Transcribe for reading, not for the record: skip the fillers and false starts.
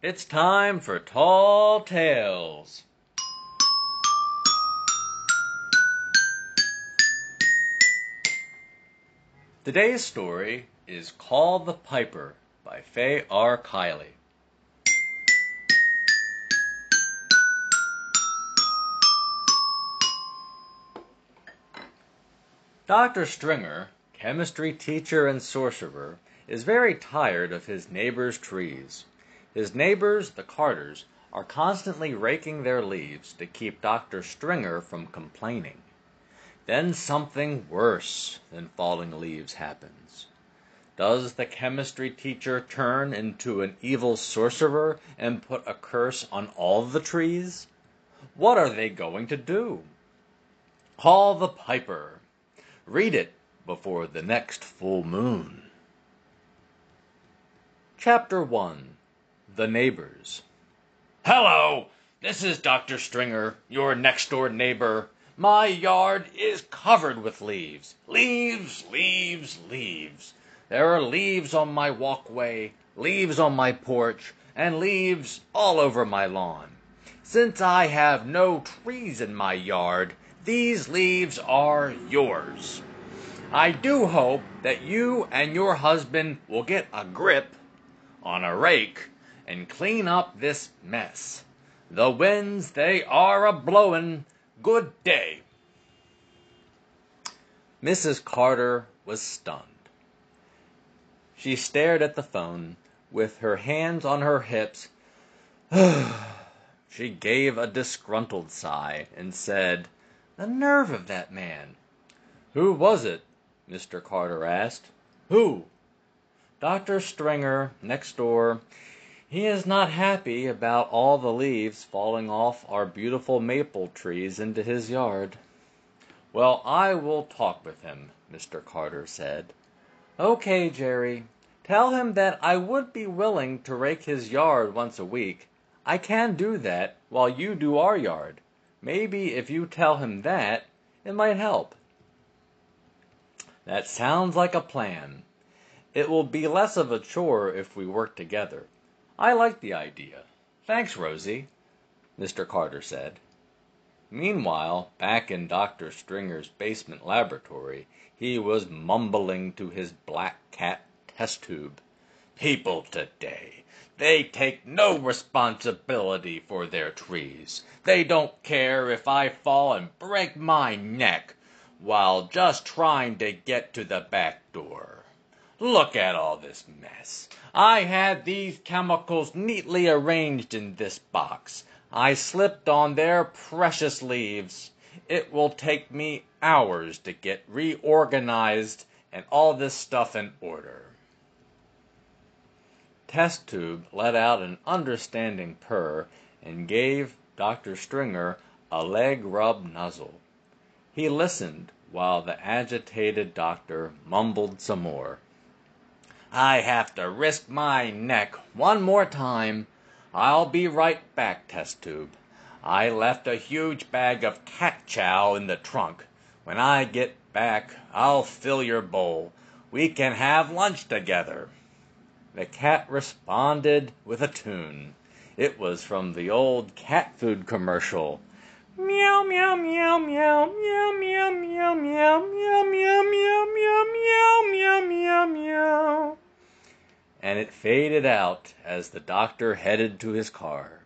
It's time for Tall Tales. Today's story is Call the Piper by Fay R Kiley. Dr. Stringer, chemistry teacher and sorcerer, is very tired of his neighbor's trees. His neighbors, the Carters, are constantly raking their leaves to keep Dr. Stringer from complaining. Then something worse than falling leaves happens. Does the chemistry teacher turn into an evil sorcerer and put a curse on all the trees? What are they going to do? Call the Piper. Read it before the next full moon. Chapter 1. The Neighbors. Hello! This is Dr. Stringer, your next-door neighbor. My yard is covered with leaves. Leaves, leaves, leaves. There are leaves on my walkway, leaves on my porch, and leaves all over my lawn. Since I have no trees in my yard, these leaves are yours. I do hope that you and your husband will get a grip on a rake and clean up this mess. The winds, they are a-blowin'. Good day. Mrs. Carter was stunned. She stared at the phone with her hands on her hips. She gave a disgruntled sigh and said, "The nerve of that man." "Who was it?" Mr. Carter asked. "Who?" "Dr. Stringer, next door. He is not happy about all the leaves falling off our beautiful maple trees into his yard." "Well, I will talk with him," Mr. Carter said. "Okay, Jerry. Tell him that I would be willing to rake his yard once a week. I can do that while you do our yard. Maybe if you tell him that, it might help." "That sounds like a plan. It will be less of a chore if we work together. I like the idea. Thanks, Rosie," Mr. Carter said. Meanwhile, back in Dr. Stringer's basement laboratory, he was mumbling to his black cat test tube. "People today, they take no responsibility for their trees. They don't care if I fall and break my neck while just trying to get to the back door. Look at all this mess. I had these chemicals neatly arranged in this box. I slipped on their precious leaves. It will take me hours to get reorganized and all this stuff in order." Test Tube let out an understanding purr and gave Dr. Stringer a leg rub nuzzle. He listened while the agitated doctor mumbled some more. "I have to risk my neck one more time. I'll be right back, Test Tube. I left a huge bag of cat chow in the trunk. When I get back, I'll fill your bowl. We can have lunch together." The cat responded with a tune. It was from the old cat food commercial. Meow, meow, meow, meow, meow, meow, meow, meow, meow, meow, meow, meow, meow, meow, meow, meow. And it faded out as the doctor headed to his car.